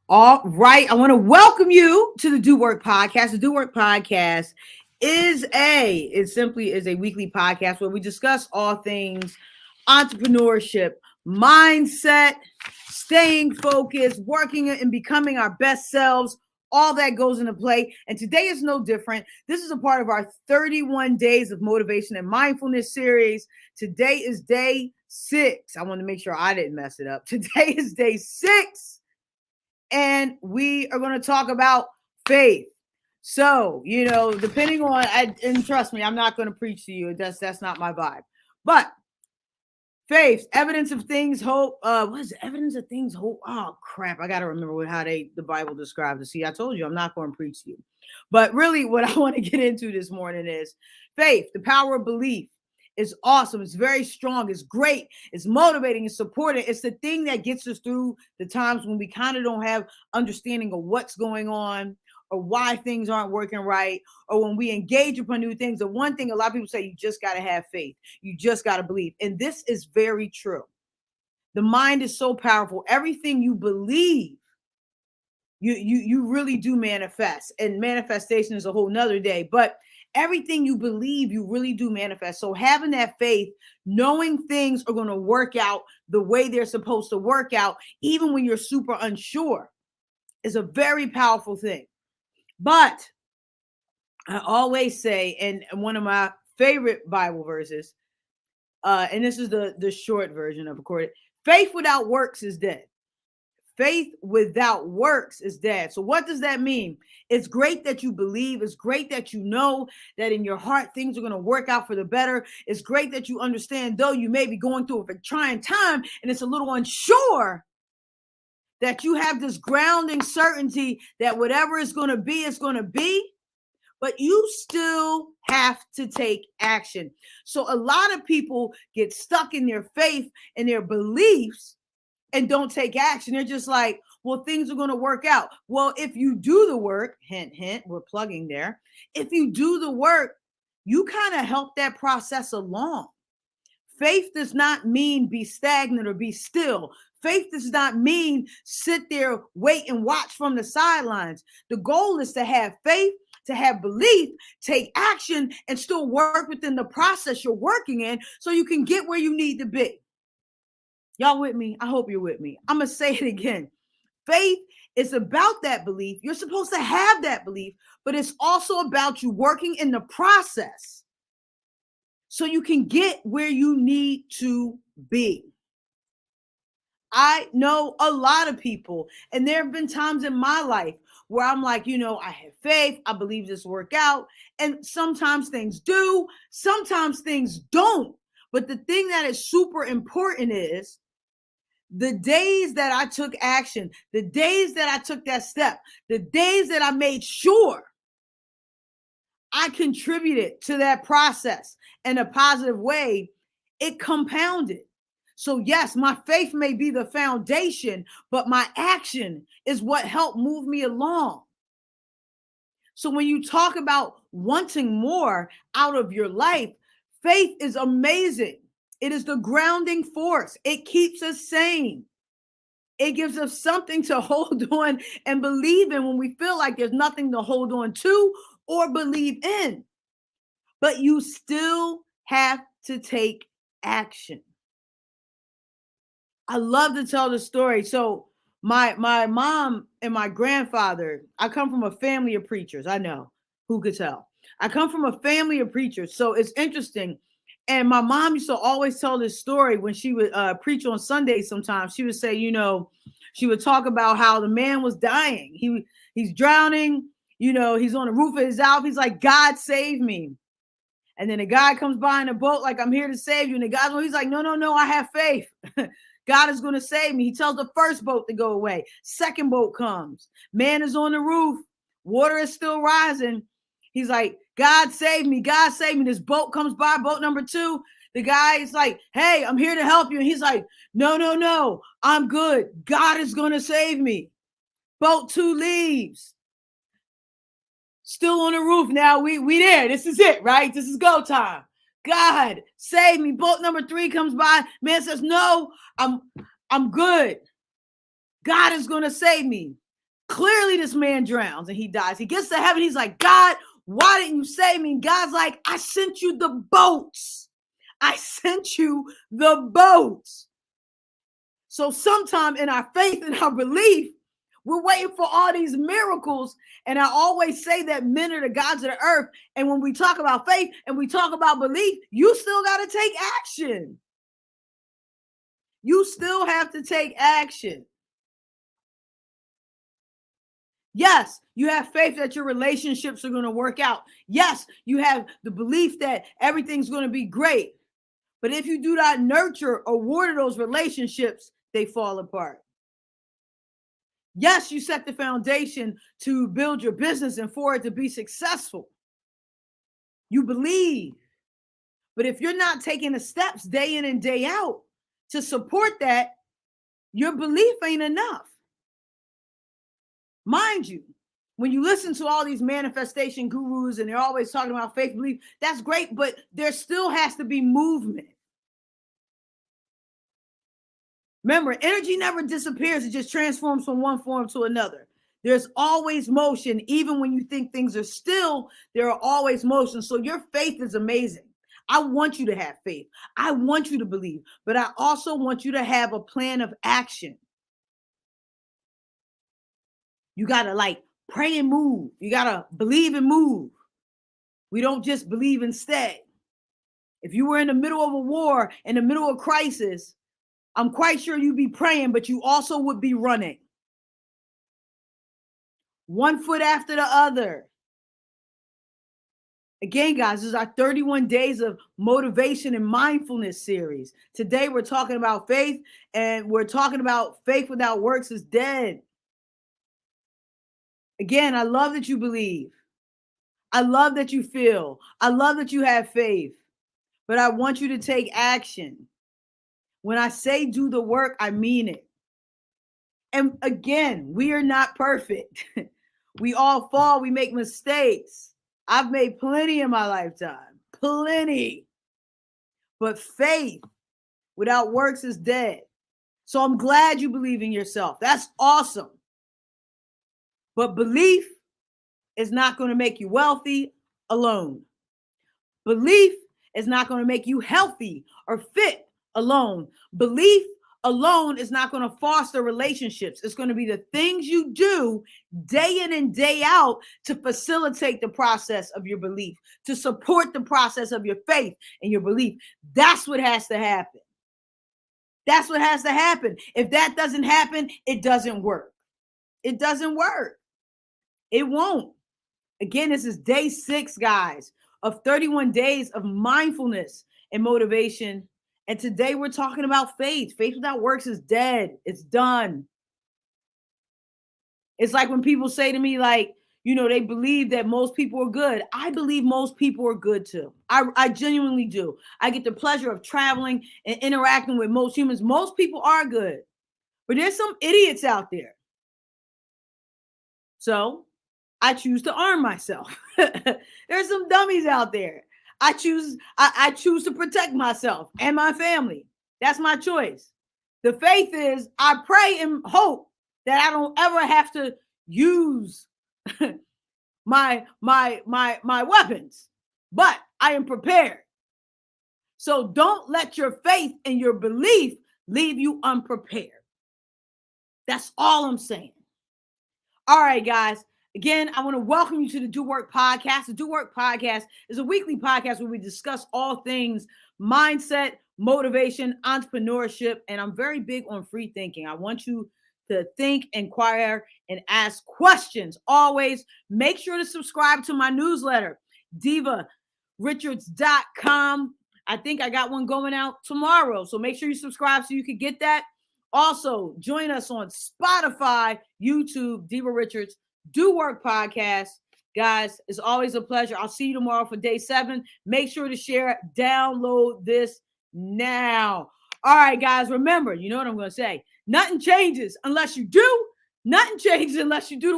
All right. I want to welcome you to the Do Work Podcast. The Do Work Podcast it simply is a weekly podcast where we discuss all things entrepreneurship, mindset, staying focused, working and becoming our best selves. All that goes into play. And today is no different. This is a part of our 31 days of motivation and mindfulness series. Today is day 6. I want to make sure I didn't mess it up. Today is day 6. And we are going to talk about faith. So, depending on, and trust me, I'm not going to preach to you. That's not my vibe. But faith, evidence of things hope. What is it? Evidence of things hope? Oh crap! I got to remember how the Bible describes it. See, I told you I'm not going to preach to you. But really, what I want to get into this morning is faith, the power of belief. Is awesome. It's very strong. It's great. It's motivating. It's supporting. It's the thing that gets us through the times when we kind of don't have understanding of what's going on or why things aren't working right, or when we engage upon new things. The one thing a lot of people say, you just got to have faith. You just got to believe. And this is very true. The mind is so powerful. Everything you believe, you really do manifest. And manifestation is a whole nother day. But everything you believe, you really do manifest. So having that faith, knowing things are going to work out the way they're supposed to work out, even when you're super unsure, is a very powerful thing. But I always say, and one of my favorite Bible verses, and this is the short version of it, faith without works is dead. Faith without works is dead. So what does that mean? It's great that you believe. It's great that you know that in your heart things are going to work out for the better. It's great that you understand, though you may be going through a trying time and it's a little unsure, that you have this grounding certainty that whatever is going to be, it's going to be. But you still have to take action. So a lot of people get stuck in their faith and their beliefs and don't take action. They're just like, well, things are going to work out. Well, if you do the work, hint, hint, we're plugging there. If you do the work, you kind of help that process along. Faith does not mean be stagnant or be still. Faith does not mean sit there, wait and watch from the sidelines. The goal is to have faith, to have belief, take action, and still work within the process you're working in so you can get where you need to be. Y'all with me? I hope you're with me. I'm going to say it again. Faith is about that belief. You're supposed to have that belief, but it's also about you working in the process so you can get where you need to be. I know a lot of people, and there have been times in my life where I'm like, I have faith. I believe this will work out. And sometimes things do, sometimes things don't. But the thing that is super important is the days that I took action, the days that I took that step, the days that I made sure I contributed to that process in a positive way, it compounded. So yes, my faith may be the foundation, but my action is what helped move me along. So when you talk about wanting more out of your life, faith is amazing. It is the grounding force. It keeps us sane. It gives us something to hold on and believe in when we feel like there's nothing to hold on to or believe in. But you still have to take action. I love to tell the story. So my mom and my grandfather, I come from a family of preachers. I know, who could tell? I come from a family of preachers. So it's interesting. And my mom used to always tell this story when she would preach on Sundays sometimes. She would say, she would talk about how the man was dying. He's drowning. He's on the roof of his house. He's like, God save me. And then a guy comes by in a boat like, I'm here to save you. And the he's like, no, I have faith. God is going to save me. He tells the first boat to go away. Second boat comes. Man is on the roof. Water is still rising. He's like, God save me. God save me. This boat comes by, boat number 2. The guy is like, hey, I'm here to help you. And he's like, no, I'm good. God is going to save me. Boat 2 leaves. Still on the roof. Now we there. This is it, right? This is go time. God save me. Boat number 3 comes by. Man says, no, I'm good. God is going to save me. Clearly, this man drowns and he dies. He gets to heaven. He's like, God, why didn't you save me? And God's like, I sent you the boats. I sent you the boats. So sometime in our faith and our belief, we're waiting for all these miracles. And I always say that men are the gods of the earth. And when we talk about faith and we talk about belief, you still got to take action. You still have to take action. Yes, you have faith that your relationships are going to work out. Yes, you have the belief that everything's going to be great. But if you do not nurture or water those relationships, they fall apart. Yes, you set the foundation to build your business and for it to be successful. You believe. But if you're not taking the steps day in and day out to support that, your belief ain't enough. Mind you, when you listen to all these manifestation gurus and they're always talking about faith and belief, that's great, but there still has to be movement. Remember, energy never disappears. It just transforms from one form to another. There's always motion. Even when you think things are still, there are always motion. So your faith is amazing. I want you to have faith. I want you to believe, but I also want you to have a plan of action. You got to pray and move. You got to believe and move. We don't just believe and stay. If you were in the middle of a war, in the middle of crisis, I'm quite sure you'd be praying, but you also would be running. One foot after the other. Again, guys, this is our 31 days of motivation and mindfulness series. Today, we're talking about faith, and we're talking about faith without works is dead. Again, I love that you believe. I love that you feel. I love that you have faith, but I want you to take action. When I say do the work, I mean it. And again, we are not perfect. We all fall. We make mistakes. I've made plenty in my lifetime. Plenty. But faith without works is dead. So I'm glad you believe in yourself. That's awesome. But belief is not going to make you wealthy alone. Belief is not going to make you healthy or fit alone. Belief alone is not going to foster relationships. It's going to be the things you do day in and day out to facilitate the process of your belief, to support the process of your faith and your belief. That's what has to happen. That's what has to happen. If that doesn't happen, it doesn't work. It doesn't work. It won't. Again, this is day 6, guys, of 31 days of mindfulness and motivation. And today we're talking about faith. Faith without works is dead. It's done. It's like when people say to me, they believe that most people are good. I believe most people are good too. I genuinely do. I get the pleasure of traveling and interacting with most humans. Most people are good, but there's some idiots out there. So I choose to arm myself. There's some dummies out there. I choose to protect myself and my family. That's my choice. The faith is I pray and hope that I don't ever have to use my weapons, but I am prepared. So don't let your faith and your belief leave you unprepared. That's all I'm saying. All right, guys. Again, I want to welcome you to the Do Work Podcast. The Do Work Podcast is a weekly podcast where we discuss all things mindset, motivation, entrepreneurship, and I'm very big on free thinking. I want you to think, inquire, and ask questions. Always make sure to subscribe to my newsletter, divarichards.com. I think I got one going out tomorrow, so make sure you subscribe so you can get that. Also, join us on Spotify, YouTube, Diva Richards, Do Work Podcast. Guys, it's always a pleasure. I'll see you tomorrow for day 7. Make sure to share, download this now. All right, guys, remember, you know what I'm going to say. Nothing changes unless you do. Nothing changes unless you do.